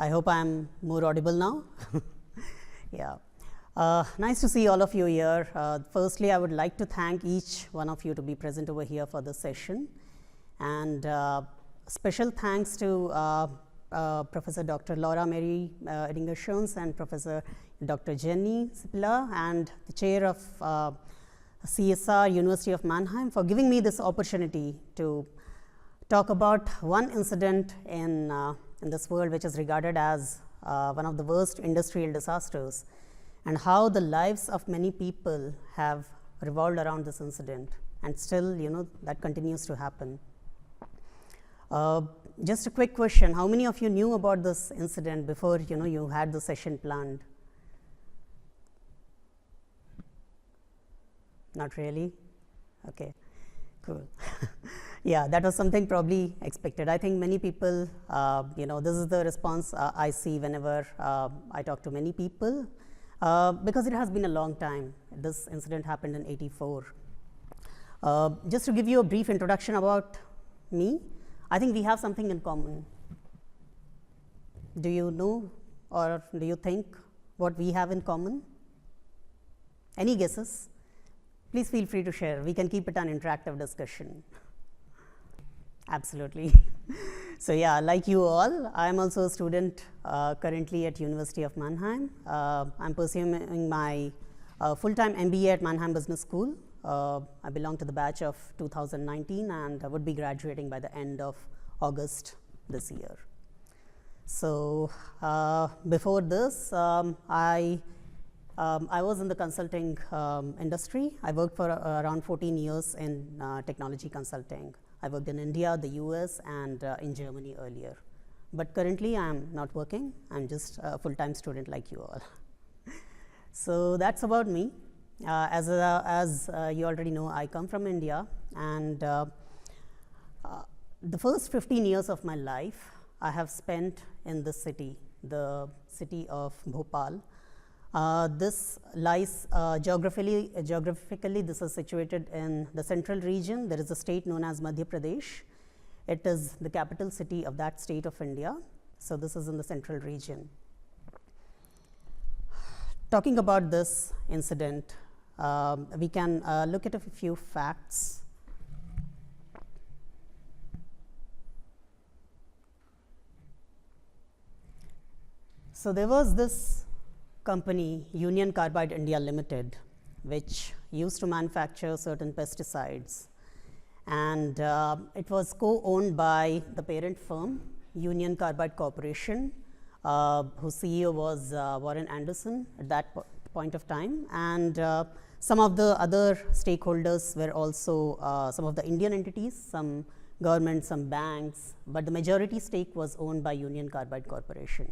I hope I am more audible now. Yeah. Nice to see all of you here. Firstly, I would like to thank each one of you to be present over here for this session. And special thanks to Professor Dr. Laura Mary Edinger-Schoens and Professor Dr. Jenny Pilla and the chair of CSR, University of Mannheim, for giving me this opportunity to talk about one incident in this world which is regarded as one of the worst industrial disasters, and how the lives of many people have revolved around this incident, and still that continues to happen. Just a quick question, how many of you knew about this incident before you had the session planned? Not really? Okay, cool. Yeah, that was something probably expected. I think many people, this is the response I see whenever I talk to many people, because it has been a long time. This incident happened in '84. Just to give you a brief introduction about me, I think we have something in common. Do you know or do you think what we have in common? Any guesses? Please feel free to share. We can keep it an interactive discussion. Absolutely. So yeah, like you all, I am also a student currently at University of Mannheim. I am pursuing my full-time MBA at Mannheim Business School. I belong to the batch of 2019 and I would be graduating by the end of August this year. So before this, I was in the consulting industry. I worked for around 14 years in technology consulting. I worked in India, the US, and in Germany earlier. But currently, I am not working. I'm just a full-time student like you all. So that's about me. As you already know, I come from India, and the first 15 years of my life I have spent in this city, the city of Bhopal. This lies geographically, this is situated in the central region. There is a state known as Madhya Pradesh. It is the capital city of that state of India. So this is in the central region. Talking about this incident, we can look at a few facts. So there was this company, Union Carbide India Limited, which used to manufacture certain pesticides, and it was co-owned by the parent firm, Union Carbide Corporation, whose CEO was Warren Anderson at that point of time, and some of the other stakeholders were also some of the Indian entities, some government, some banks, but the majority stake was owned by Union Carbide Corporation.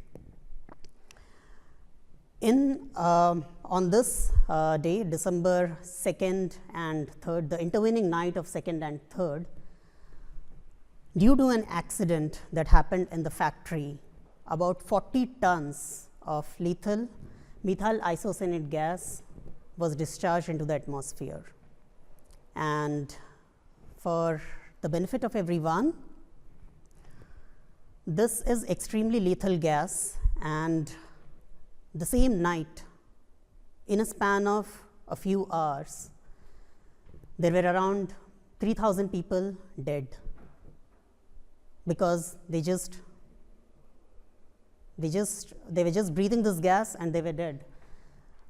On this day, December 2nd and 3rd, the intervening night of 2nd and 3rd, due to an accident that happened in the factory, about 40 tons of lethal methyl isocyanate gas was discharged into the atmosphere. And for the benefit of everyone, this is extremely lethal gas, and the same night, in a span of a few hours, there were around 3,000 people dead, because they were just breathing this gas and they were dead.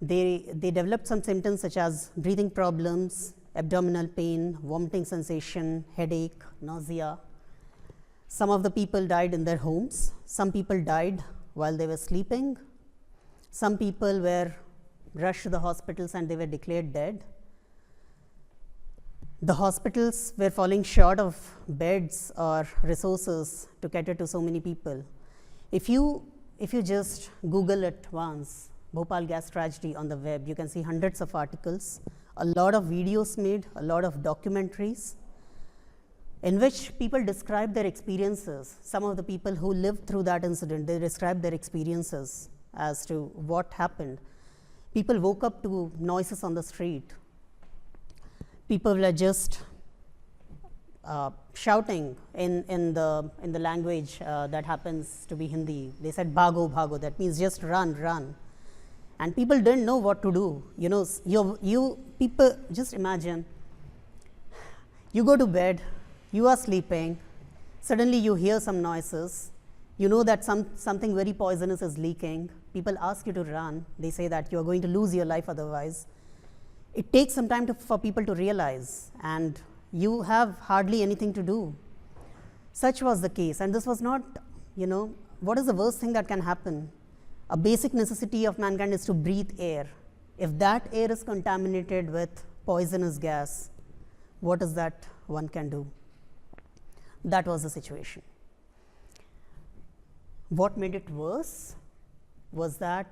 They developed some symptoms such as breathing problems, abdominal pain, vomiting sensation, headache, nausea. Some of the people died in their homes. Some people died while they were sleeping. Some people were rushed to the hospitals and they were declared dead. The hospitals were falling short of beds or resources to cater to so many people. If you just Google it once, Bhopal gas tragedy on the web, you can see hundreds of articles, a lot of videos made, a lot of documentaries, in which people describe their experiences. Some of the people who lived through that incident, they described their experiences as to what happened. People woke up to noises on the street. People were just shouting in the language that happens to be Hindi. They said bhago bhago, that means just run run, and people didn't know what to do. You know, you people, just imagine, you go to bed, you are sleeping, suddenly you hear some noises, you know that something very poisonous is leaking, people ask you to run, they say that you are going to lose your life otherwise. It takes some time for people to realize, and you have hardly anything to do. Such was the case, and this was not, you know, what is the worst thing that can happen? A basic necessity of mankind is to breathe air. If that air is contaminated with poisonous gas, what is that one can do? That was the situation. What made it worse was that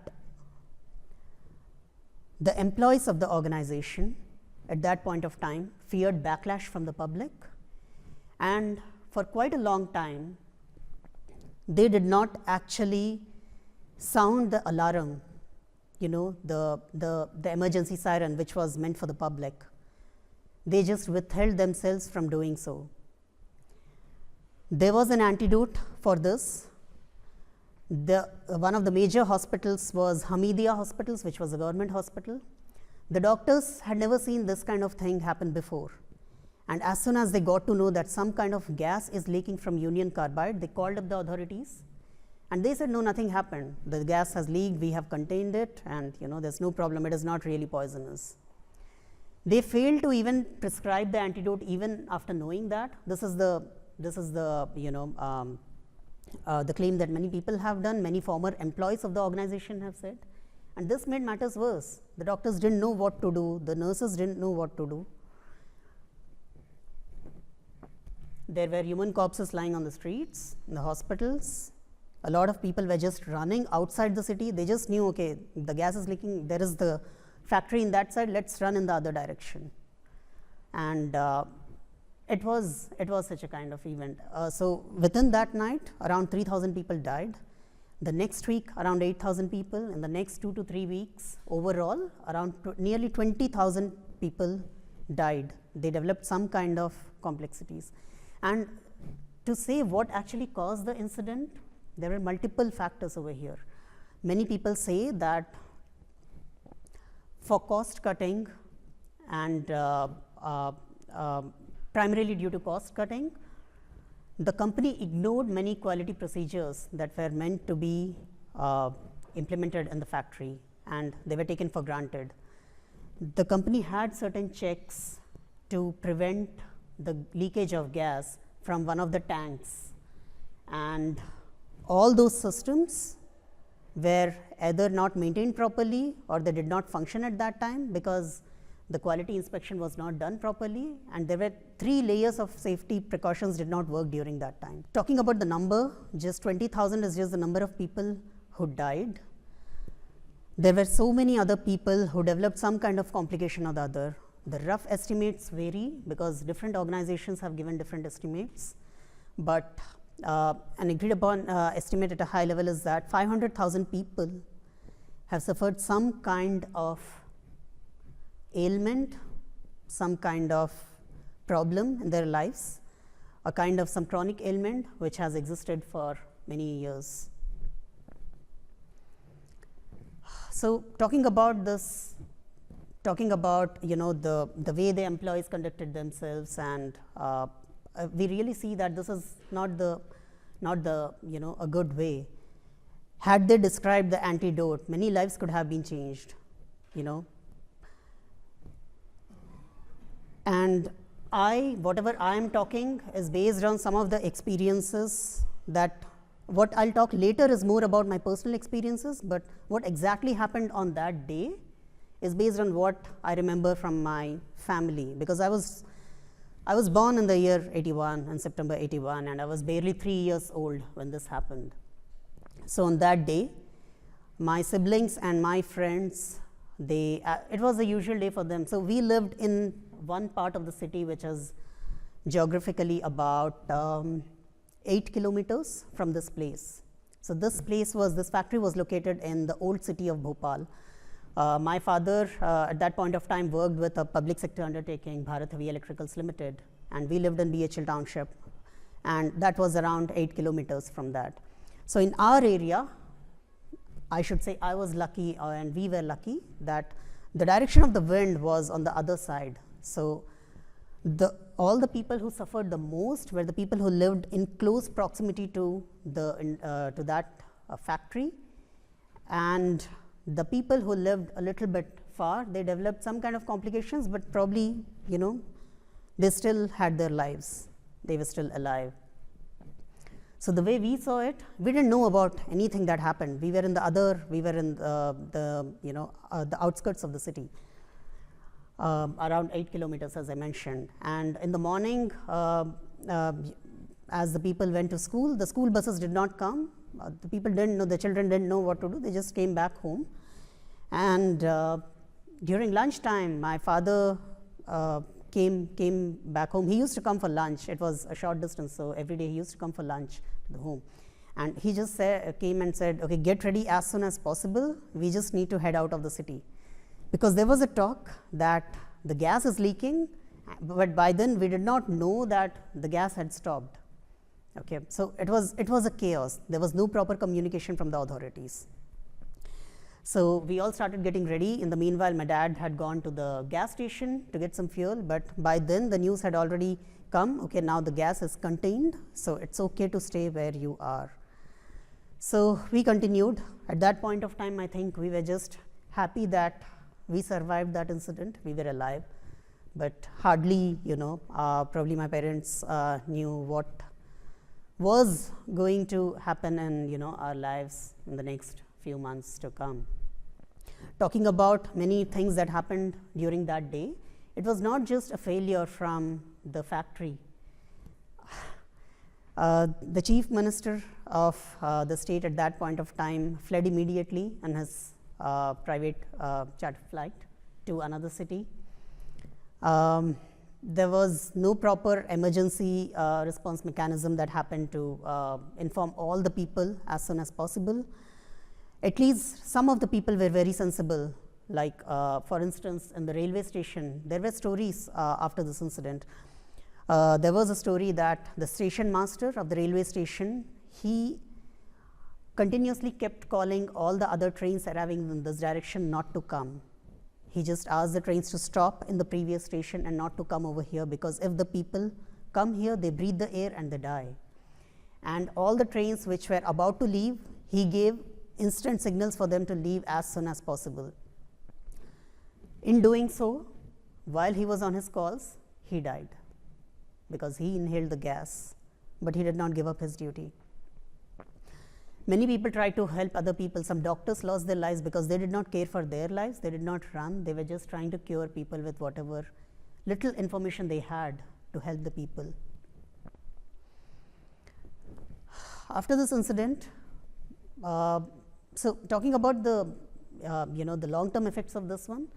the employees of the organization at that point of time feared backlash from the public, and for quite a long time they did not actually sound the alarm, you know, the emergency siren which was meant for the public. They just withheld themselves from doing so. There was an antidote for this. One of the major hospitals was Hamidiya Hospitals, which was a government hospital. The doctors had never seen this kind of thing happen before, and as soon as they got to know that some kind of gas is leaking from Union Carbide, they called up the authorities, and they said, no, nothing happened. The gas has leaked, we have contained it, and you know, there's no problem, it is not really poisonous. They failed to even prescribe the antidote even after knowing that. This is the you know, the claim that many people have done, many former employees of the organization have said, and this made matters worse. The doctors didn't know what to do, the nurses didn't know what to do. There were human corpses lying on the streets, in the hospitals. A lot of people were just running outside the city. They just knew, okay, the gas is leaking, there is the factory in that side, let's run in the other direction. And it was such a kind of event. So within that night, around 3,000 people died. The next week, around 8,000 people. In the next 2 to 3 weeks, overall, around nearly 20,000 people died. They developed some kind of complexities. And to say what actually caused the incident, there were multiple factors over here. Many people say that for cost cutting and primarily due to cost cutting, the company ignored many quality procedures that were meant to be implemented in the factory, and they were taken for granted. The company had certain checks to prevent the leakage of gas from one of the tanks, and all those systems were either not maintained properly or they did not function at that time because the quality inspection was not done properly, and there were 3 layers of safety precautions did not work during that time. Talking about the number, just 20,000 is just the number of people who died. There were so many other people who developed some kind of complication or the other. The rough estimates vary because different organizations have given different estimates, but an agreed upon estimate at a high level is that 500,000 people have suffered some kind of ailment, some kind of problem in their lives, a kind of some chronic ailment which has existed for many years. So talking about this, talking about, you know, the way the employees conducted themselves, and we really see that this is not the you know, a good way. Had they described the antidote, many lives could have been changed, you know. And whatever I am talking is based on some of the experiences that what I'll talk later is more about my personal experiences, but what exactly happened on that day is based on what I remember from my family, because I was born in the year 81, in September 81, and I was barely 3 years old when this happened. So on that day, my siblings and my friends, it was a usual day for them. So we lived in one part of the city which is geographically about 8 kilometers from this place. So this factory was located in the old city of Bhopal. My father at that point of time worked with a public sector undertaking, Bharat Heavy Electricals Limited, and we lived in BHL township, and that was around 8 kilometers from that. So in our area, I should say I was lucky, and we were lucky that the direction of the wind was on the other side. So all the people who suffered the most were the people who lived in close proximity to that factory, and the people who lived a little bit far, they developed some kind of complications, but probably, they still had their lives. They were still alive. So the way we saw it, we didn't know about anything that happened. We were in the outskirts of the city, around 8 kilometers, as I mentioned. And in the morning, as the people went to school, the school buses did not come. The people didn't know, the children didn't know what to do. They just came back home. And during lunchtime, my father came back home. He used to come for lunch. It was a short distance, so every day he used to come for lunch to the home. And he just came and said, okay, get ready as soon as possible. We just need to head out of the city. Because there was a talk that the gas is leaking, but by then we did not know that the gas had stopped. Okay, so it was a chaos. There was no proper communication from the authorities. So we all started getting ready. In the meanwhile, my dad had gone to the gas station to get some fuel, but by then the news had already come. Okay, now the gas is contained, so it's okay to stay where you are. So we continued. At that point of time, I think we were just happy that we survived that incident. We were alive, but hardly, probably my parents knew what was going to happen in, our lives in the next few months to come. Talking about many things that happened during that day, it was not just a failure from the factory. The chief minister of the state at that point of time fled immediately on his private charter flight to another city. There was no proper emergency response mechanism that happened to inform all the people as soon as possible. At least some of the people were very sensible, like for instance, in the railway station, there were stories after this incident. There was a story that the station master of the railway station, he continuously kept calling all the other trains arriving in this direction not to come. He just asked the trains to stop in the previous station and not to come over here, because if the people come here, they breathe the air and they die. And all the trains which were about to leave, he gave instant signals for them to leave as soon as possible. In doing so, while he was on his calls, he died because he inhaled the gas, but he did not give up his duty. Many people tried to help other people. Some doctors lost their lives because they did not care for their lives. They did not run. They were just trying to cure people with whatever little information they had to help the people. After this incident, so talking about the the long-term effects of this one,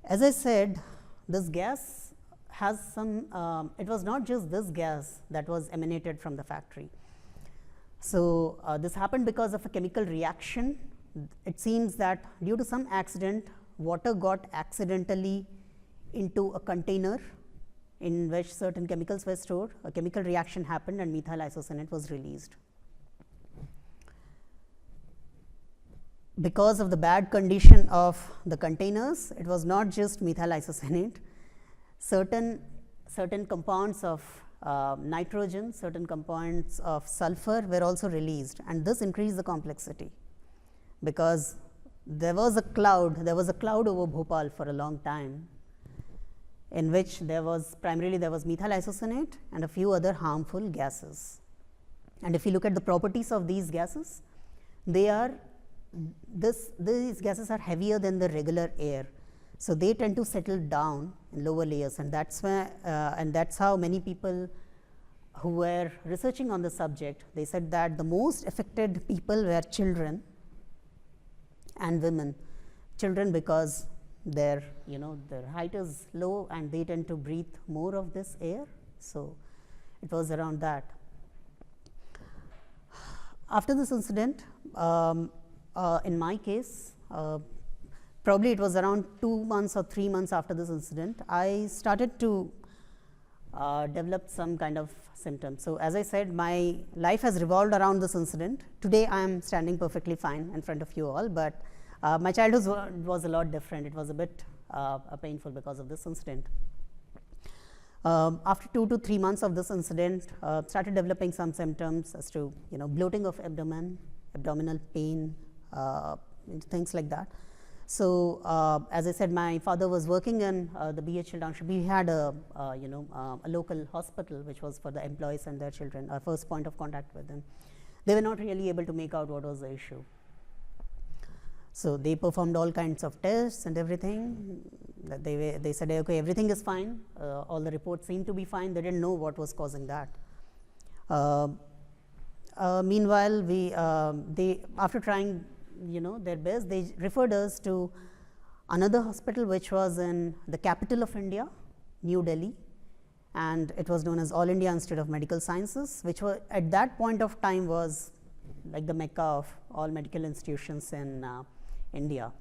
as I said, this gas has some. It was not just this gas that was emanated from the factory. So this happened because of a chemical reaction. It seems that due to some accident, water got accidentally into a container in which certain chemicals were stored. A chemical reaction happened and methyl isocyanate was released. Because of the bad condition of the containers, it was not just methyl isocyanate. Certain compounds of nitrogen, certain compounds of sulfur were also released, and this increased the complexity, because there was a cloud over Bhopal for a long time, in which primarily there was methyl isocyanate and a few other harmful gases. And if you look at the properties of these gases, these gases are heavier than the regular air. So they tend to settle down in lower layers, and that's how many people who were researching on the subject, they said that the most affected people were children and women. Children, because their height is low and they tend to breathe more of this air. So it was around that. After this incident, in my case, probably it was around 2 months or 3 months after this incident, I started to developed some kind of symptoms. So as I said, my life has revolved around this incident. Today I am standing perfectly fine in front of you all, but my childhood was a lot different. It was a bit painful because of this incident. After 2 to 3 months of this incident, started developing some symptoms as to bloating of abdomen, abdominal pain, things like that. So as I said, my father was working in the BHL township. We had a local hospital which was for the employees and their children, our first point of contact with them. They were not really able to make out what was the issue. So they performed all kinds of tests and everything. They said, okay, everything is fine. All the reports seemed to be fine. They didn't know what was causing that. Meanwhile, they after trying their best, they referred us to another hospital which was in the capital of India, New Delhi, and it was known as All India Institute of Medical Sciences, which was at that point of time was like the mecca of all medical institutions in India.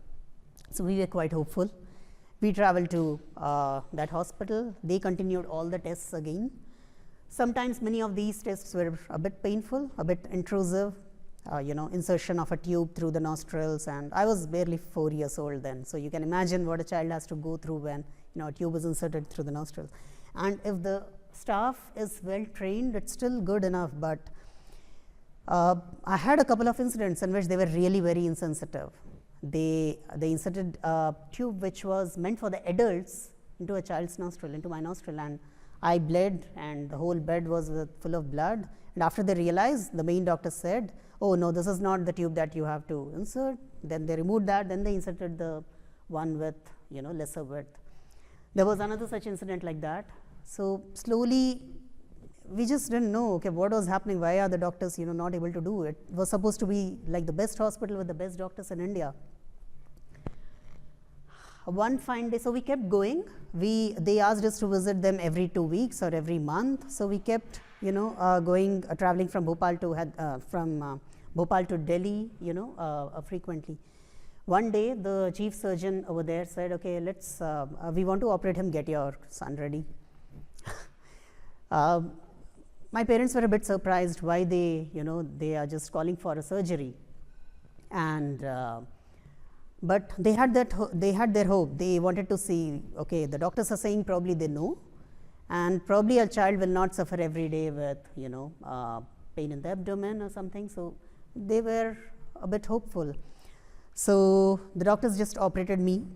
So we were quite hopeful. We traveled to that hospital. They continued all the tests again. Sometimes many of these tests were a bit painful, a bit intrusive. Insertion of a tube through the nostrils, and I was barely 4 years old then. So you can imagine what a child has to go through when a tube is inserted through the nostrils. And if the staff is well trained, it's still good enough. But I had a couple of incidents in which they were really very insensitive. They inserted a tube which was meant for the adults into a child's nostril, into my nostril, and I bled, and the whole bed was full of blood. And after they realized, the main doctor said, oh no, this is not the tube that you have to insert. Then they removed that, then they inserted the one with lesser width. There was another such incident like that. So slowly we just didn't know, okay, what was happening, why are the doctors not able to do it. It was supposed to be like the best hospital with the best doctors in India. One fine day, so we kept going. They asked us to visit them every 2 weeks or every month. So we kept going, traveling from Bhopal to Delhi, frequently. One day, the chief surgeon over there said, okay, let's, we want to operate him, get your son ready. My parents were a bit surprised why they are just calling for a surgery. And, but they had their hope. They wanted to see, okay, the doctors are saying probably they know, and probably a child will not suffer every day with pain in the abdomen or something. So they were a bit hopeful. So the doctors just operated me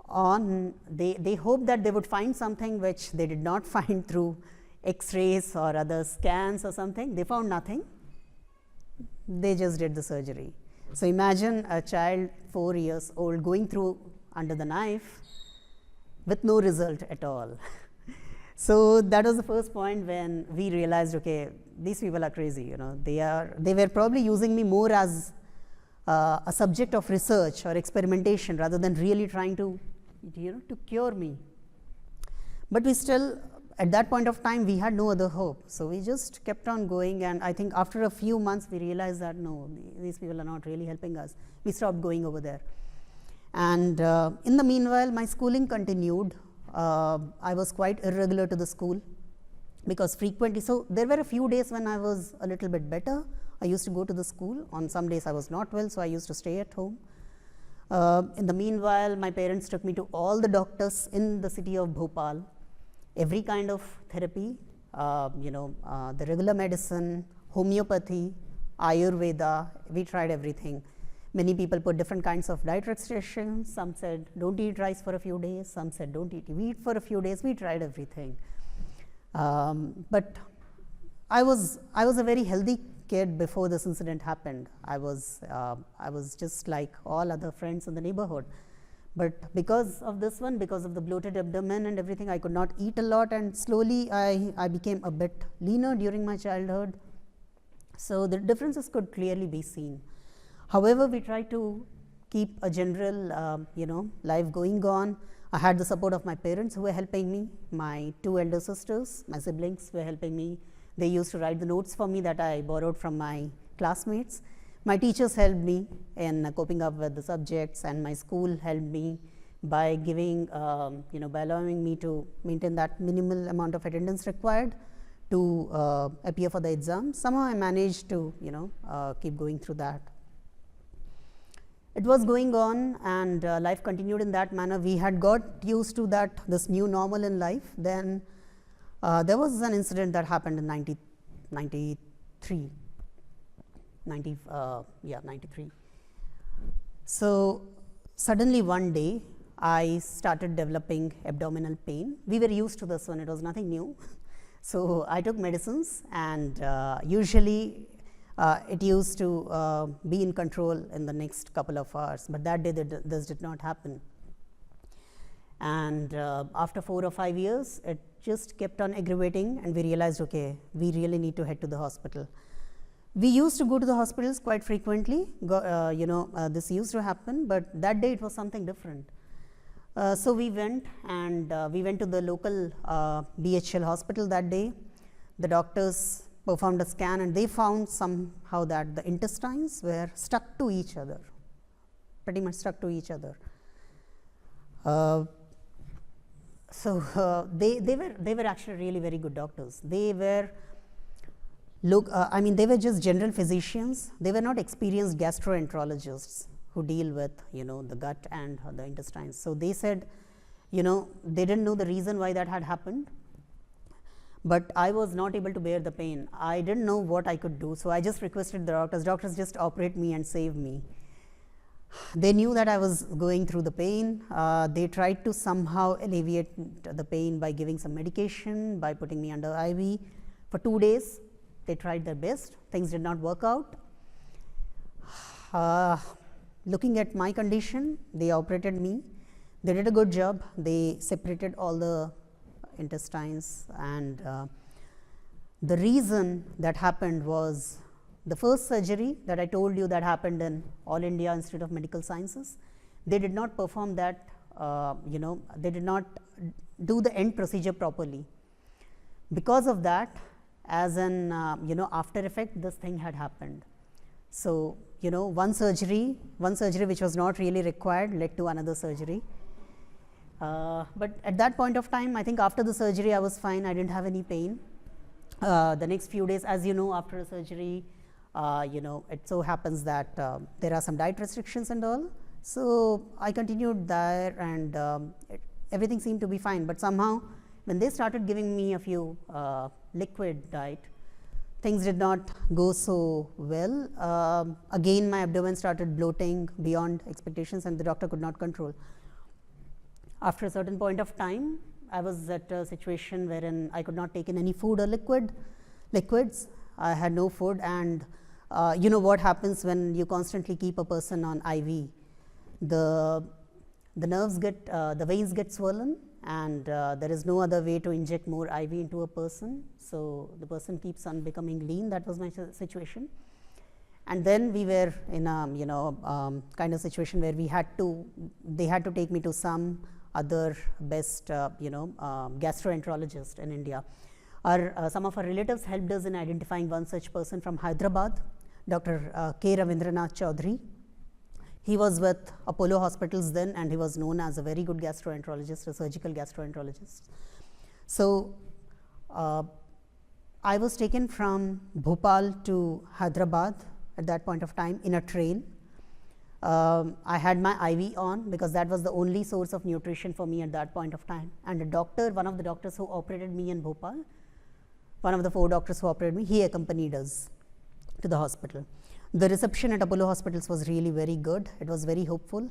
on. They hoped that they would find something which they did not find through X-rays or other scans or something. They found nothing. They just did the surgery. So imagine a child 4 years old going through under the knife with no result at all. So that was the first point when we realized, okay, these people are crazy. They were probably using me more as a subject of research or experimentation rather than really trying to cure me. But we still, at that point of time, we had no other hope. So we just kept on going, and I think after a few months we realized that no, these people are not really helping us. We stopped going over there. And in the meanwhile, my schooling continued. I was quite irregular to the school because frequently, so there were a few days when I was a little bit better. I used to go to the school. On some days I was not well, so I used to stay at home. In the meanwhile, my parents took me to all the doctors in the city of Bhopal. Every kind of therapy, the regular medicine, homeopathy, Ayurveda, we tried everything. Many people put different kinds of diet restrictions. Some said don't eat rice for a few days. Some said don't eat wheat for a few days. We tried everything. But I was a very healthy kid before this incident happened. I was just like all other friends in the neighborhood. But because of this one, because of the bloated abdomen and everything, I could not eat a lot, and slowly I became a bit leaner during my childhood. So the differences could clearly be seen. However, we tried to keep a general, life going on. I had the support of my parents who were helping me. My 2 elder sisters, my siblings were helping me. They used to write the notes for me that I borrowed from my classmates. My teachers helped me in coping up with the subjects, and my school helped me. by giving, by allowing me to maintain that minimal amount of attendance required to appear for the exam. Somehow I managed to, keep going through that. It was going on, and life continued in that manner. We had got used to this new normal in life. Then there was an incident that happened in 93. So suddenly one day I started developing abdominal pain. We were used to this one, it was nothing new. So I took medicines, and usually it used to be in control in the next couple of hours, but that day this did not happen. And after 4 or 5 years, it just kept on aggravating, and we realized, okay, we really need to head to the hospital. We used to go to the hospitals quite frequently, this used to happen, but that day it was something different. So we went, and we went to the local BHL hospital that day. The doctors performed a scan, and they found somehow that the intestines were stuck to each other, pretty much stuck to each other. They were actually really very good doctors. They were they were just general physicians. They were not experienced gastroenterologists who deal with, the gut and the intestines. So they said, they didn't know the reason why that had happened, but I was not able to bear the pain. I didn't know what I could do, so I just requested the doctors just operate me and save me. They knew that I was going through the pain. They tried to somehow alleviate the pain by giving some medication, by putting me under IV. For 2 days, they tried their best. Things did not work out. Looking at my condition, they operated me. They did a good job. They separated all the intestines, and the reason that happened was the first surgery that I told you that happened in All India Institute of Medical Sciences. They did not perform that, they did not do the end procedure properly. Because of that, as an after effect, this thing had happened. So one surgery which was not really required led to another surgery. But at that point of time, I think after the surgery I was fine. I didn't have any pain. The next few days, as after a surgery, it so happens that there are some diet restrictions and all. So I continued there, and everything seemed to be fine. But somehow, when they started giving me a few liquid diet, things did not go so well. Again, my abdomen started bloating beyond expectations, and the doctor could not control. After a certain point of time, I was at a situation wherein I could not take in any food or liquids. I had no food, and what happens when you constantly keep a person on IV? The nerves the veins get swollen, and there is no other way to inject more IV into a person. So the person keeps on becoming lean. That was my situation. And then we were in a kind of situation where they had to take me to some other best gastroenterologist in India. Some of our relatives helped us in identifying one such person from Hyderabad, Dr. K. Ravindranath Chaudhary. He was with Apollo Hospitals then, and he was known as a very good gastroenterologist, a surgical gastroenterologist. So I was taken from Bhopal to Hyderabad at that point of time in a train. I had my IV on because that was the only source of nutrition for me at that point of time. And one of the doctors who operated me in Bhopal, one of the 4 doctors who operated me, he accompanied us to the hospital. The reception at Apollo Hospitals was really very good. It was very hopeful.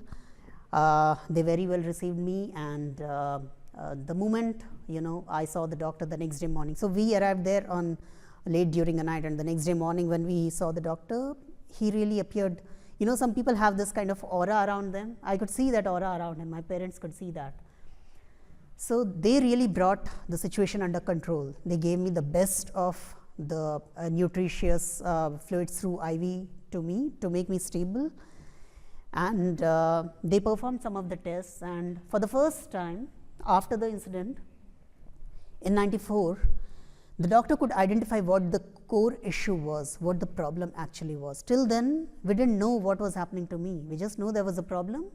They very well received me, and the moment I saw the doctor the next day morning. So we arrived there on late during the night, and the next day morning when we saw the doctor, he really appeared. Some people have this kind of aura around them. I could see that aura around him. My parents could see that. So they really brought the situation under control. They gave me the best of the nutritious fluids through IV to me to make me stable, and they performed some of the tests. And for the first time after the incident in 94, the doctor could identify what the core issue was, what the problem actually was. Till then, we didn't know what was happening to me. We just know there was a problem.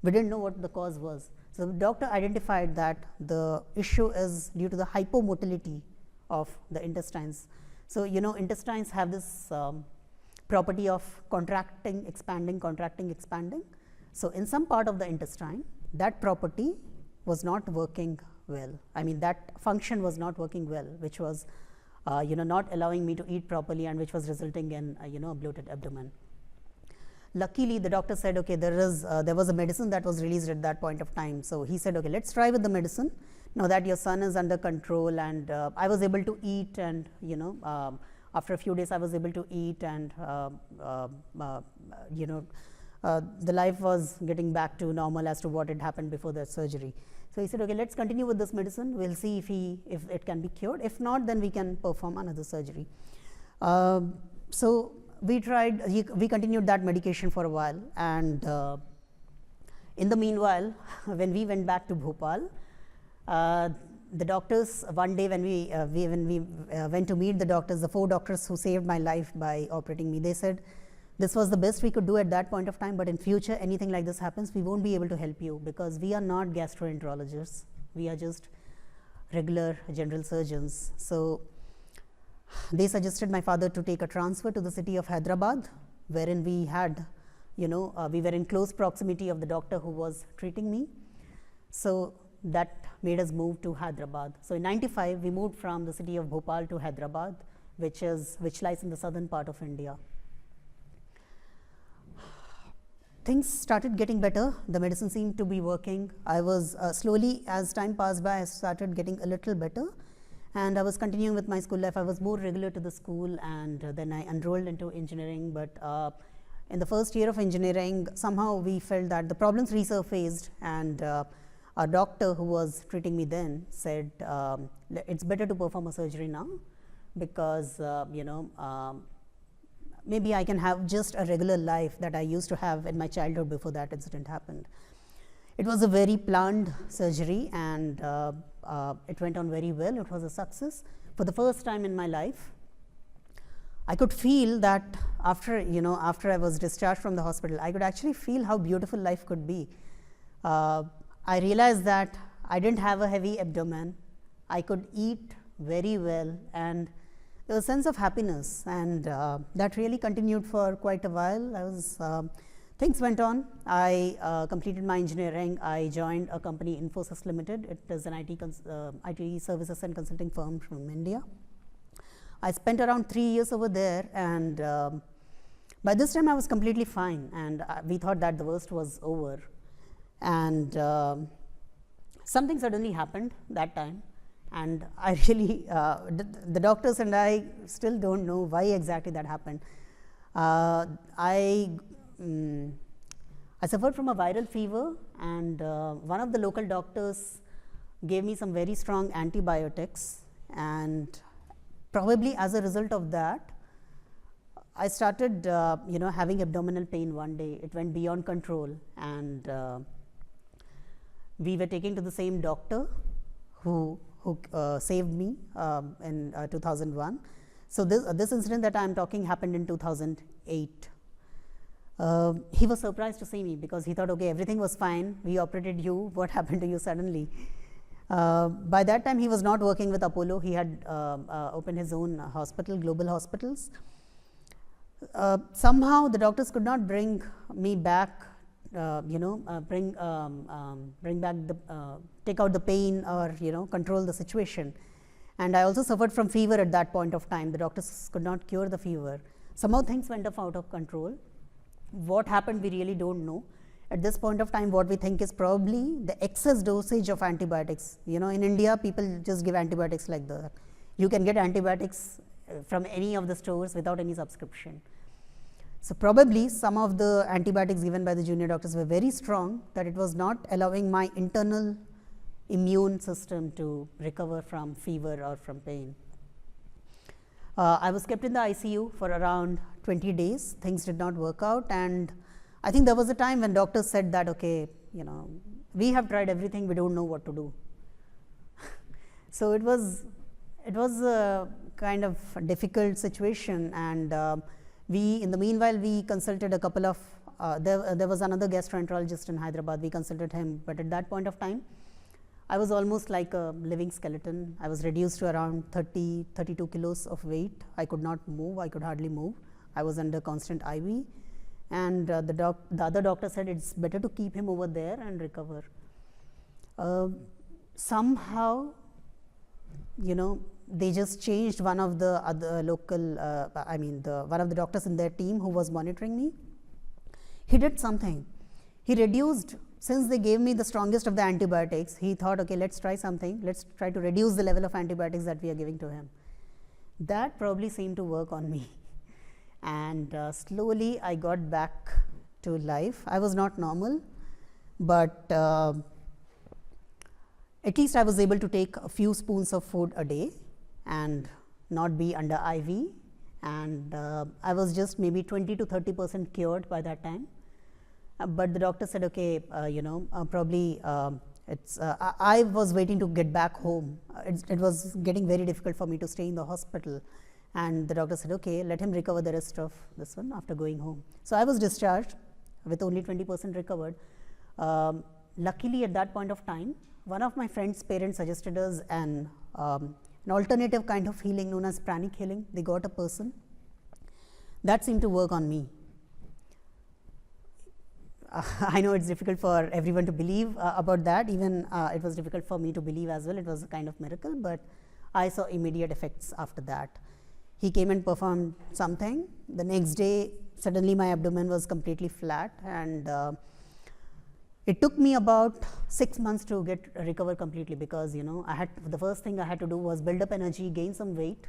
We didn't know what the cause was. So the doctor identified that the issue is due to the hypomotility of the intestines. So, intestines have this property of contracting, expanding, contracting, expanding. So, in some part of the intestine, that property was not working well. I mean, that function was not working well, which was not allowing me to eat properly, and which was resulting in a bloated abdomen. Luckily, the doctor said, okay, there was a medicine that was released at that point of time. So he said, okay, let's try with the medicine now that your son is under control. And I was able to eat, and after a few days I was able to eat, and the life was getting back to normal as to what had happened before the surgery. So he said, okay, let's continue with this medicine. We'll see if it can be cured. If not, then we can perform another surgery. So we continued that medication for a while, and in the meanwhile, when we went back to Bhopal, the doctors, one day when we went to meet the doctors, the 4 doctors who saved my life by operating me, they said, this was the best we could do at that point of time, but in future anything like this happens, we won't be able to help you, because we are not gastroenterologists, we are just regular general surgeons. So they suggested my father to take a transfer to the city of Hyderabad, wherein we had, we were in close proximity of the doctor who was treating me. So that made us move to Hyderabad. So in 95, we moved from the city of Bhopal to Hyderabad, which lies in the southern part of India. Things started getting better. The medicine seemed to be working. I was slowly, as time passed by, I started getting a little better. And I was continuing with my school life. I was more regular to the school, and then I enrolled into engineering. But in the first year of engineering, somehow we felt that the problems resurfaced, and our doctor who was treating me then said, it's better to perform a surgery now, because maybe I can have just a regular life that I used to have in my childhood before that incident happened. It was a very planned surgery, and it went on very well. It was a success. For the first time in my life, I could feel that after I was discharged from the hospital, I could actually feel how beautiful life could be. I realized that I didn't have a heavy abdomen. I could eat very well, and there was a sense of happiness, and that really continued for quite a while. Things went on. I completed my engineering. I joined a company, Infosys Limited. It is an IT services and consulting firm from India. I spent around 3 years over there, and by this time I was completely fine, and we thought that the worst was over. And something suddenly happened that time, and I really, the doctors and I still don't know why exactly that happened. I suffered from a viral fever, and one of the local doctors gave me some very strong antibiotics, and probably as a result of that, I started having abdominal pain one day. It went beyond control, and we were taken to the same doctor who saved me in 2001. So this incident that I am talking happened in 2008. He was surprised to see me, because he thought, okay, everything was fine, we operated you, what happened to you suddenly? By that time he was not working with Apollo. He had opened his own hospital, Global Hospitals. Somehow the doctors could not bring me back, bring back take out the pain, or control the situation. And I also suffered from fever at that point of time. The doctors could not cure the fever. Somehow things went out of control. What happened, we really don't know. At this point of time, what we think is probably the excess dosage of antibiotics. In India, people just give antibiotics like that. You can get antibiotics from any of the stores without any subscription. So probably some of the antibiotics given by the junior doctors were very strong, that it was not allowing my internal immune system to recover from fever or from pain. I was kept in the ICU for around 20 days. Things did not work out, and I think there was a time when doctors said that, okay, we have tried everything, we don't know what to do. So it was a kind of difficult situation, and In the meanwhile, we consulted a couple of, there was another gastroenterologist in Hyderabad, we consulted him, but at that point of time, I was almost like a living skeleton. I was reduced to around 32 kilos of weight. I could not move, I could hardly move. I was under constant IV, and the other doctor said it's better to keep him over there and recover. Somehow, they just changed one of the other local, one of the doctors in their team who was monitoring me. He did something. He reduced, since they gave me the strongest of the antibiotics, he thought, okay, let's try something. Let's try to reduce the level of antibiotics that we are giving to him. That probably seemed to work on me. And slowly I got back to life. I was not normal, but at least I was able to take a few spoons of food a day and not be under IV, and I was just maybe 20 to 30% cured by that time. But the doctor said, okay, probably I was waiting to get back home. It was getting very difficult for me to stay in the hospital, and the doctor said, okay, let him recover the rest of this one after going home. So I was discharged with only 20% recovered. Luckily, at that point of time, one of my friend's parents suggested us an alternative kind of healing known as pranic healing. They got a person. That seemed to work on me. I know it's difficult for everyone to believe about that. Even it was difficult for me to believe as well. It was a kind of miracle, but I saw immediate effects after that. He came and performed something. The next day, suddenly my abdomen was completely flat, and it took me about 6 months to recover completely, because the first thing I had to do was build up energy, gain some weight.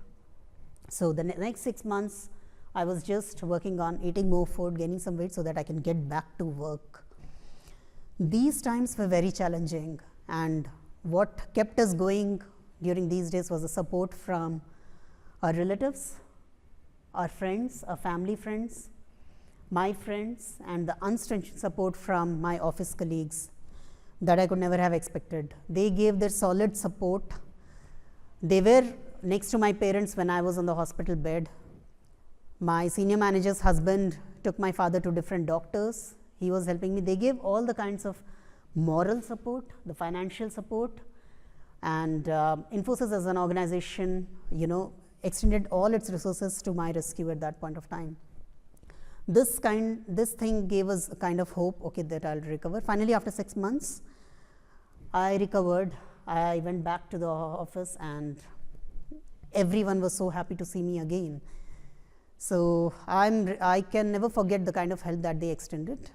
So the next 6 months I was just working on eating more food, gaining some weight so that I can get back to work. These times were very challenging, and what kept us going during these days was the support from our relatives, our friends, our family friends, my friends, and the unstinted support from my office colleagues that I could never have expected. They gave their solid support. They were next to my parents when I was on the hospital bed. My senior manager's husband took my father to different doctors. He was helping me. They gave all the kinds of moral support, the financial support, and Infosys as an organization, extended all its resources to my rescue at that point of time. This thing gave us a kind of hope, okay, that I'll recover. Finally, after 6 months, I recovered. I went back to the office, and everyone was so happy to see me again. So I can never forget the kind of help that they extended.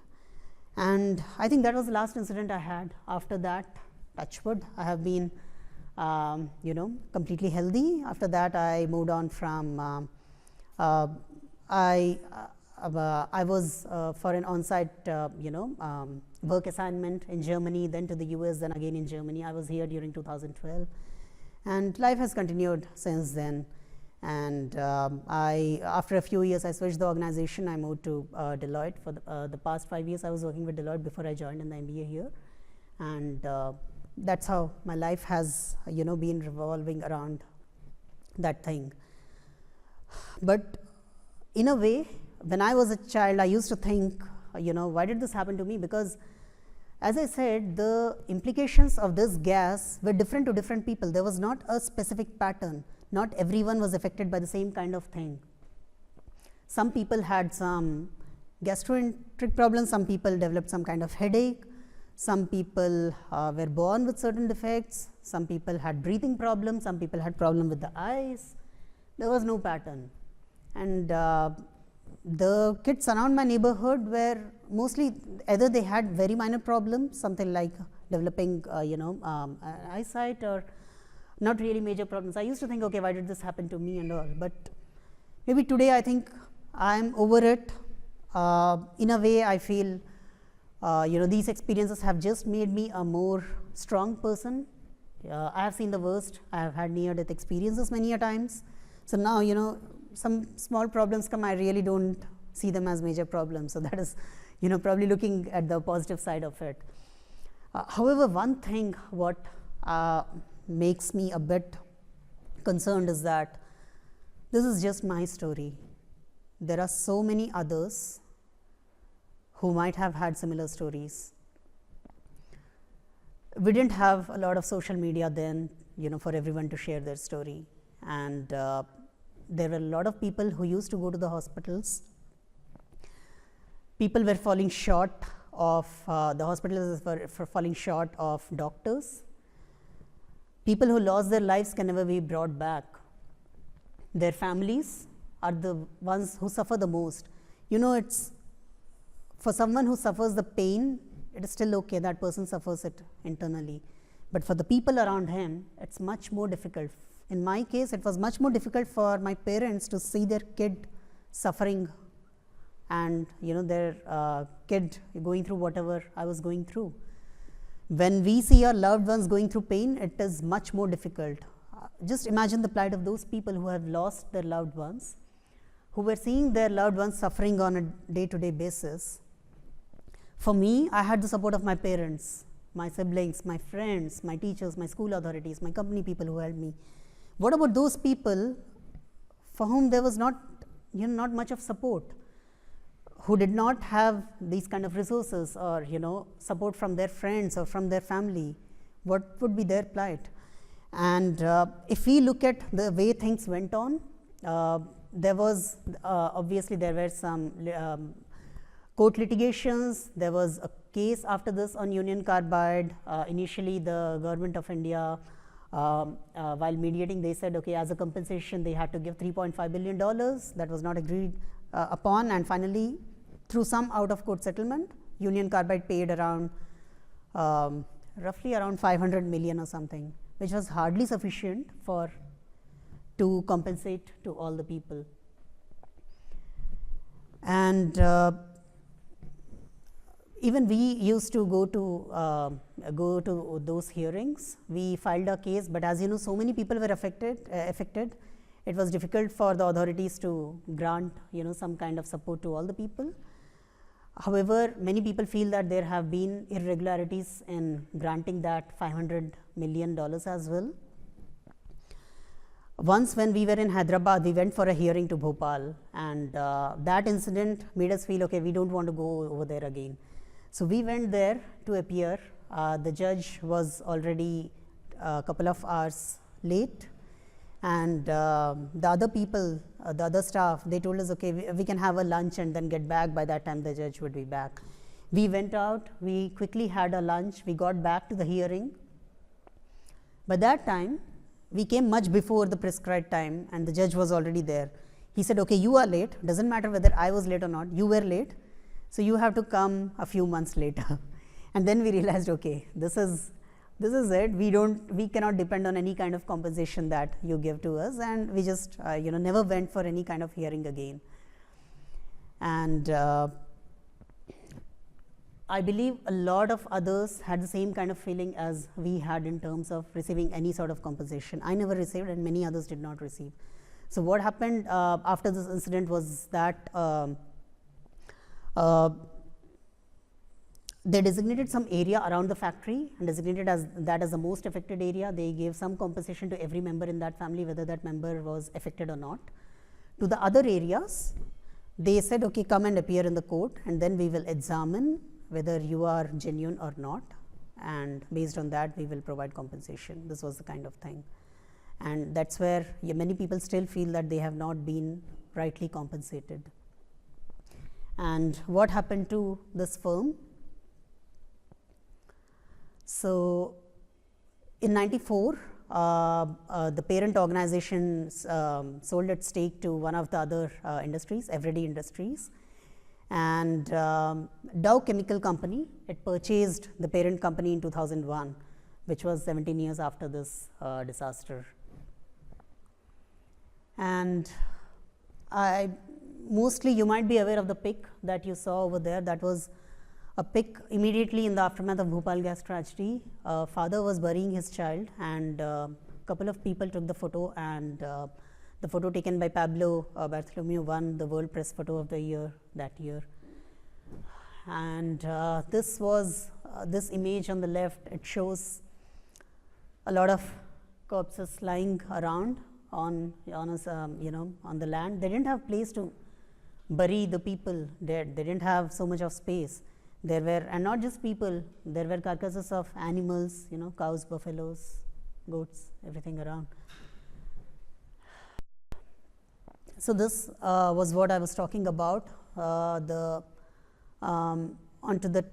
And I think that was the last incident I had. After that, touch wood, I have been, completely healthy. After that, I moved on from, I was for an on-site, work assignment in Germany, then to the US, then again in Germany. I was here during 2012, and life has continued since then. And after a few years, I switched the organization. I moved to Deloitte. For the past 5 years, I was working with Deloitte before I joined in the MBA here, and that's how my life has, been revolving around that thing. But in a way, when I was a child, I used to think, why did this happen to me? Because, as I said, the implications of this gas were different to different people. There was not a specific pattern. Not everyone was affected by the same kind of thing. Some people had some gastroenteric problems, some people developed some kind of headache, some people were born with certain defects, some people had breathing problems, some people had problem with the eyes. There was no pattern. And the kids around my neighborhood were mostly either they had very minor problems, something like developing eyesight, or not really major problems. I used to think, okay, why did this happen to me and all, but maybe today I think I'm over it. In a way, I feel these experiences have just made me a more strong person. I have seen the worst. I have had near-death experiences many a times. So now, some small problems come, I really don't see them as major problems. So that is, probably looking at the positive side of it. However, one thing what makes me a bit concerned is that this is just my story. there are so many others who might have had similar stories. We didn't have a lot of social media then, for everyone to share their story, and there were a lot of people who used to go to the hospitals. People were falling short of the hospitals were falling short of doctors. People who lost their lives can never be brought back. Their families are the ones who suffer the most. It's for someone who suffers the pain, it is still okay, that person suffers it internally. But for the people around him, it's much more difficult. In my case, it was much more difficult for my parents to see their kid suffering and their kid going through whatever I was going through. When we see our loved ones going through pain, it is much more difficult. Just imagine the plight of those people who have lost their loved ones, who were seeing their loved ones suffering on a day-to-day basis. For me, I had the support of my parents, my siblings, my friends, my teachers, my school authorities, my company people who helped me. What about those people for whom there was not much of support, who did not have these kind of resources or support from their friends or from their family? What would be their plight? And if we look at the way things went on, there was obviously there were some court litigations. There was a case after this on Union Carbide. Initially, the government of India, while mediating, they said, okay, as a compensation, they had to give $3.5 billion. That was not agreed upon, and finally, through some out-of-court settlement, Union Carbide paid around roughly around 500 million or something, which was hardly sufficient to compensate to all the people. And even we used to go to those hearings. We filed a case, but as so many people were affected. It was difficult for the authorities to grant some kind of support to all the people. However, many people feel that there have been irregularities in granting that $500 million as well. Once when we were in Hyderabad, we went for a hearing to Bhopal, and that incident made us feel, okay, we don't want to go over there again. So we went there to appear. The judge was already a couple of hours late, and the other people, the other staff, they told us, okay, we can have a lunch and then get back. By that time, the judge would be back. We went out, we quickly had a lunch, we got back to the hearing. By that time, we came much before the prescribed time, and the judge was already there. He said, okay, you are late, doesn't matter whether I was late or not, you were late, so you have to come a few months later. And then we realized, okay, this is it. We cannot depend on any kind of compensation that you give to us, and we just never went for any kind of hearing again. And I believe a lot of others had the same kind of feeling as we had in terms of receiving any sort of compensation. I never received, and many others did not receive. So what happened after this incident was that they designated some area around the factory and designated that as the most affected area. They gave some compensation to every member in that family, whether that member was affected or not. To the other areas, they said, okay, come and appear in the court, and then we will examine whether you are genuine or not, and based on that, we will provide compensation. This was the kind of thing. And that's where many people still feel that they have not been rightly compensated. And what happened to this firm? So, in 94, the parent organization sold its stake to one of the other industries, Eveready Industries, and Dow Chemical Company, it purchased the parent company in 2001, which was 17 years after this disaster. And mostly you might be aware of the pic that you saw over there. That was a pic immediately in the aftermath of Bhopal gas tragedy. Father was burying his child, and a couple of people took the photo, and the photo taken by Pablo Bartholomew won the World Press Photo of the Year that year. And this was this image on the left. It shows a lot of corpses lying around on the land. They didn't have place to bury the people dead. They didn't have so much of space. There were, and not just people, there were carcasses of animals, cows, buffaloes, goats, everything around. So this was what I was talking about. Onto the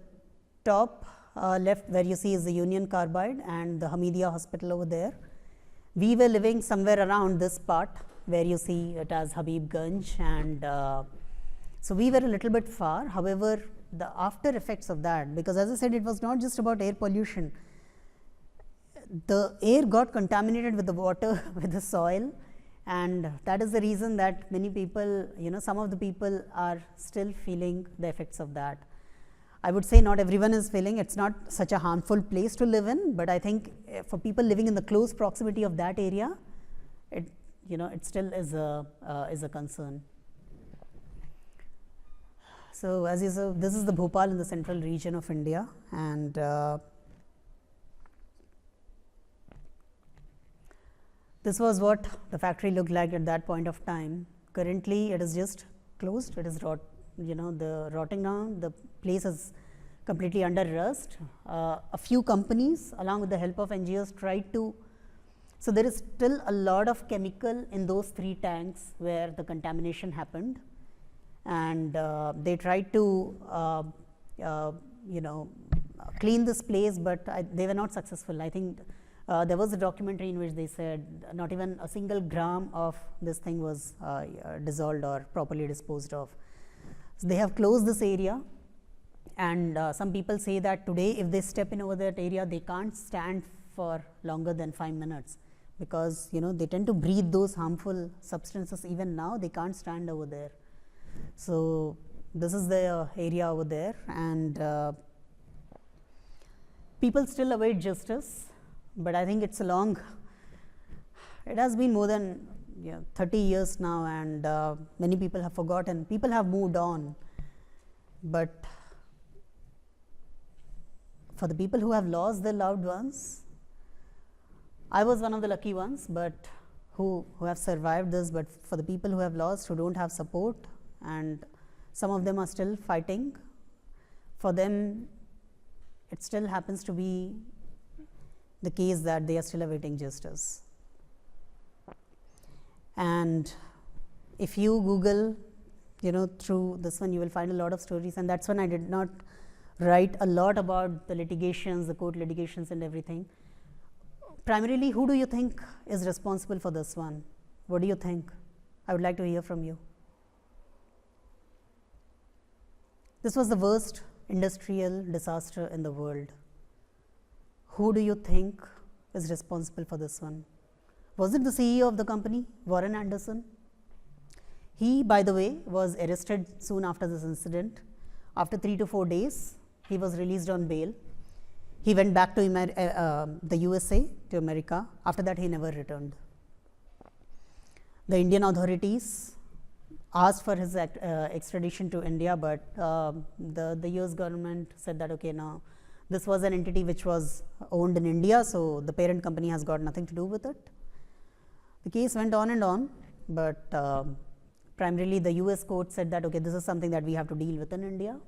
top left where you see is the Union Carbide and the Hamidiya hospital over there. We were living somewhere around this part where you see it as Habibganj, and so we were a little bit far. However, the after effects of that, because as I said, it was not just about air pollution. The air got contaminated with the water, with the soil, and that is the reason that many people, some of the people are still feeling the effects of that. I would say not everyone is feeling, it's not such a harmful place to live in, but I think for people living in the close proximity of that area, it still is a concern. So as you saw, this is the Bhopal in the central region of India, and this was what the factory looked like at that point of time. Currently, it is just closed. It is rotting down. The place is completely under rust. A few companies, along with the help of NGOs, tried to. So there is still a lot of chemical in those 3 tanks where the contamination happened, and they tried to clean this place, but they were not successful. I think there was a documentary in which they said not even a single gram of this thing was dissolved or properly disposed of. So they have closed this area, and some people say that today if they step in over that area, they can't stand for longer than 5 minutes, because they tend to breathe those harmful substances. Even now they can't stand over there. So this is the area over there, and people still await justice, but I think it's it has been more than 30 years now, and many people have forgotten, people have moved on. But for the people who have lost their loved ones, I was one of the lucky ones, but who have survived this. But for the people who have lost, who don't have support, and some of them are still fighting, for them it still happens to be the case that they are still awaiting justice. And if you Google, through this one, you will find a lot of stories, and that's when I did not write a lot about the litigations, the court litigations and everything. Primarily, who do you think is responsible for this one? What do you think? I would like to hear from you. This was the worst industrial disaster in the world. Who do you think is responsible for this one? Was it the CEO of the company, Warren Anderson? He, by the way, was arrested soon after this incident. After 3 to 4 days, he was released on bail. He went back to the USA, to America. After that, he never returned. The Indian authorities asked for his extradition to India, but the US government said that, okay, now this was an entity which was owned in India, so the parent company has got nothing to do with it. The case went on and on, but primarily the US court said that, okay, this is something that we have to deal with in India.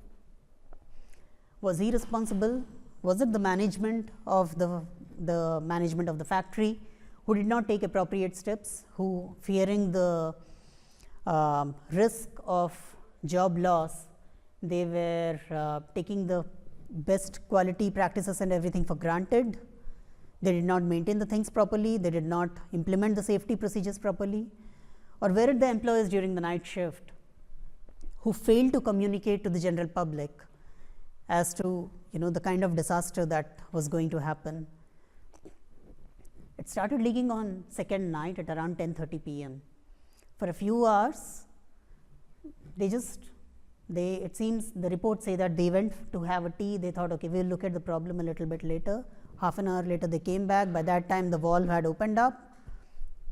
Was he responsible? Was it the management of the management of the factory who did not take appropriate steps, who, fearing the risk of job loss, they were taking the best quality practices and everything for granted? They did not maintain the things properly, they did not implement the safety procedures properly? Or were it the employees during the night shift who failed to communicate to the general public as to the kind of disaster that was going to happen? It started leaking on second night at around 10:30 p.m. For a few hours, it seems the reports say that they went to have a tea. They thought, okay, we'll look at the problem a little bit later. Half an hour later, they came back. By that time, the valve had opened up.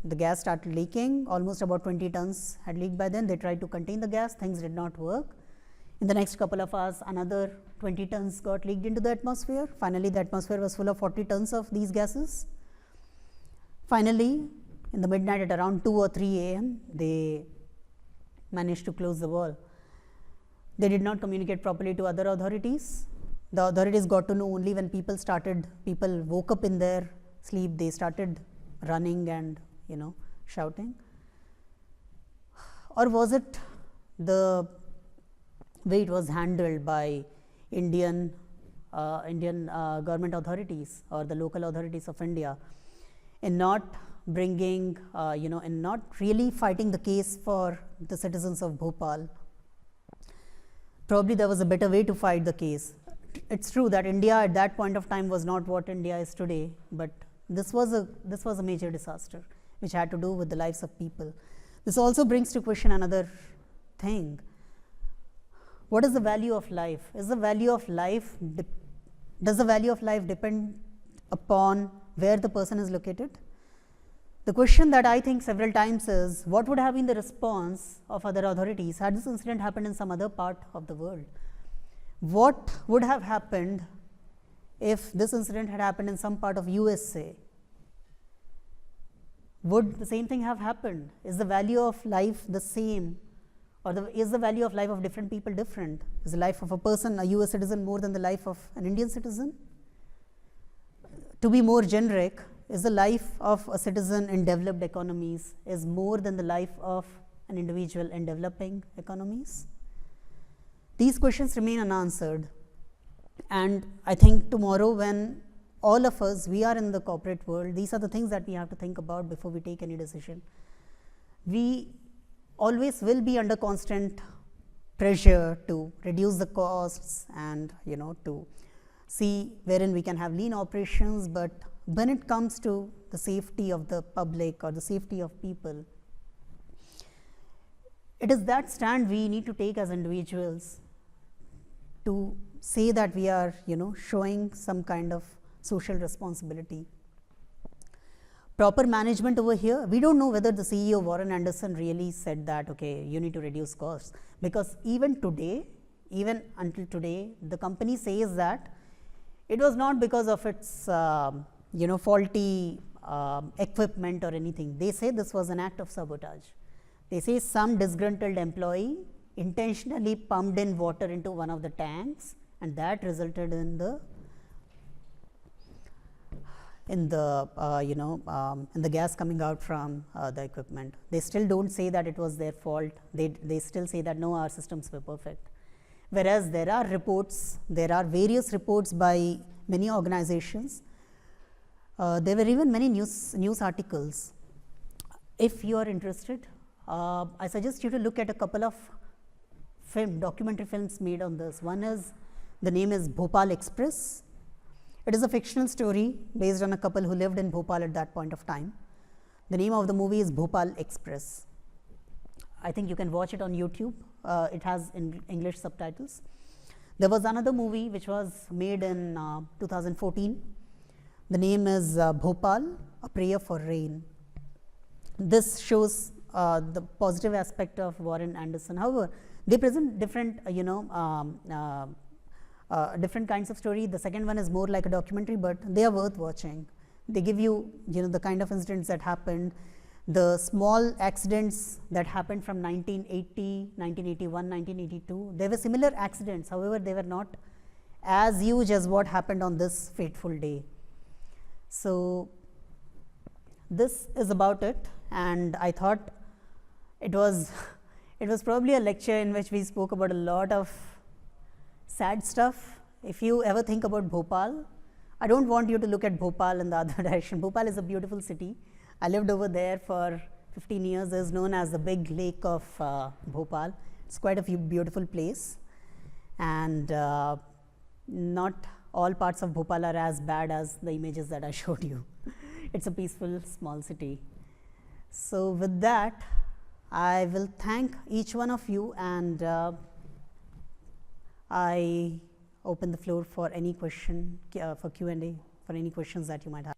The gas started leaking. Almost about 20 tons had leaked by then. They tried to contain the gas. Things did not work. In the next couple of hours, another 20 tons got leaked into the atmosphere. Finally, the atmosphere was full of 40 tons of these gases. Finally, in the midnight at around 2 or 3 a.m., they managed to close the wall. They did not communicate properly to other authorities. The authorities got to know only when people woke up in their sleep, they started running and shouting. Or was it the way it was handled by Indian government authorities or the local authorities of India in not bringing, in not really fighting the case for the citizens of Bhopal? Probably there was a better way to fight the case. It's true that India at that point of time was not what India is today, but this was a major disaster which had to do with the lives of people. This also brings to question another thing. What is the value of life? Does the value of life depend upon where the person is located? The question that I think several times is, what would have been the response of other authorities had this incident happened in some other part of the world? What would have happened if this incident had happened in some part of USA? Would the same thing have happened? Is the value of life the same, or is the value of life of different people different? Is the life of a person, a US citizen, more than the life of an Indian citizen? To be more generic, is the life of a citizen in developed economies is more than the life of an individual in developing economies? These questions remain unanswered, and I think tomorrow, when all of us, we are in the corporate world, these are the things that we have to think about before we take any decision. We always will be under constant pressure to reduce the costs and to see wherein we can have lean operations, but when it comes to the safety of the public or the safety of people, it is that stand we need to take as individuals to say that we are showing some kind of social responsibility. Proper management over here, we don't know whether the CEO Warren Anderson really said that, okay, you need to reduce costs, because even until today, the company says that it was not because of its faulty equipment or anything. They say this was an act of sabotage. They say some disgruntled employee intentionally pumped in water into one of the tanks, and that resulted in the gas coming out from the equipment. They still don't say that it was their fault. They still say that no, our systems were perfect. Whereas there are various reports by many organizations. There were even many news articles. If you are interested, I suggest you to look at a couple of documentary films made on this. One is, the name is Bhopal Express. It is a fictional story based on a couple who lived in Bhopal at that point of time. The name of the movie is Bhopal Express. I think you can watch it on YouTube. It has English subtitles. There was another movie which was made in 2014. The name is Bhopal, A Prayer for Rain. This shows the positive aspect of Warren Anderson. However, they present different different kinds of story. The second one is more like a documentary, but they are worth watching. They give you the kind of incidents that happened, the small accidents that happened from 1980, 1981, 1982. There were similar accidents, however, they were not as huge as what happened on this fateful day. So this is about it, and I thought it was probably a lecture in which we spoke about a lot of sad stuff. If you ever think about Bhopal, I don't want you to look at Bhopal in the other direction. Bhopal is a beautiful city. I lived over there for 15 years. It's known as the big lake of Bhopal. It's quite a beautiful place, and not all parts of Bhopal are as bad as the images that I showed you. It's a peaceful small city. So with that, I will thank each one of you, and I open the floor for any question, for Q&A, for any questions that you might have.